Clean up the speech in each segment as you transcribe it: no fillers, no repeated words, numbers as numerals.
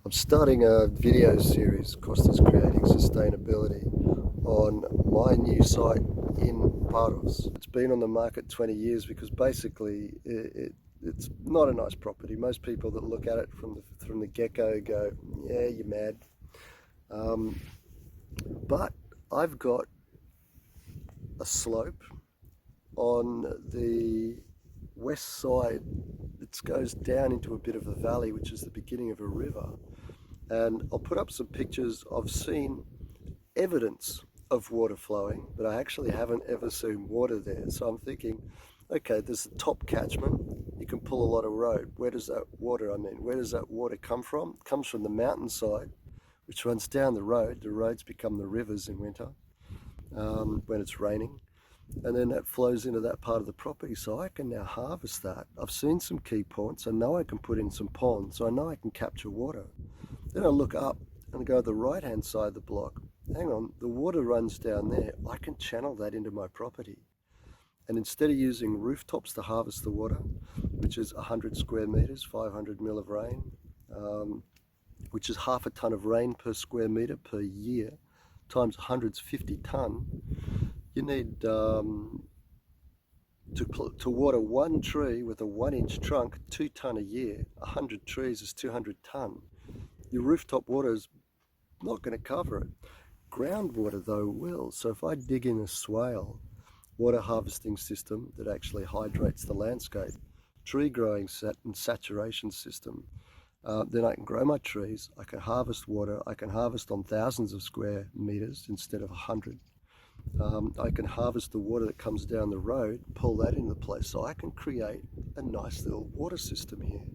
I'm starting a video series, Kostas Creating Sustainability, on my new site in Paros. It's been on the market 20 years because basically it's not a nice property. Most people that look at it from the get-go go, yeah, you're mad. But I've got a slope on the west side. It goes down into a bit of a valley, which is the beginning of a river. And I'll put up some pictures. I've seen evidence of water flowing, but I actually haven't ever seen water there. So I'm thinking, okay, there's a top catchment. You can pull a lot of road. Where does that water come from? It comes from the mountainside, which runs down the road. The roads become the rivers in winter when it's raining. And then that flows into that part of the property, so I can now harvest that. I've seen some key points. I know I can put in some ponds, so I know I can capture water. Then I look up and go to the right hand side of the block. Hang on, the water runs down there. I can channel that into my property. And instead of using rooftops to harvest the water, which is 100 square meters, 500 mil of rain, which is half a ton of rain per square meter per year, times 100's 50 ton, you need to water one tree with a 1-inch trunk, 2 ton a year. 100 trees is 200 ton. Your rooftop water is not going to cover it. Groundwater though will. So if I dig in a swale water harvesting system that actually hydrates the landscape, tree growing and saturation system, then I can grow my trees. I can harvest water. I can harvest on thousands of square meters instead of 100. I can harvest the water that comes down the road, pull that into place, so I can create a nice little water system here.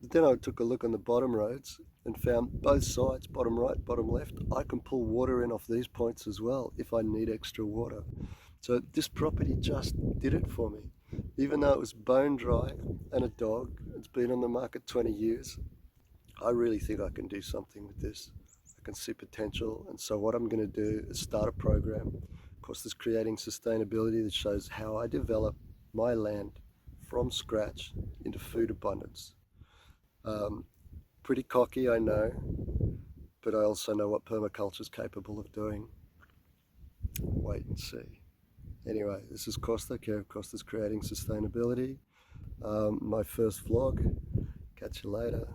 But then I took a look on the bottom roads and found both sides, bottom right, bottom left, I can pull water in off these points as well if I need extra water. So this property just did it for me. Even though it was bone dry and a dog, it's been on the market 20 years, I really think I can do something with this. I can see potential, and so what I'm going to do is start a program, Kostas Creating Sustainability, that shows how I develop my land from scratch into food abundance. Pretty cocky, I know, but I also know what permaculture is capable of doing. Wait and see. Anyway, this is Costa, care of Kostas Creating Sustainability. My first vlog. Catch you later.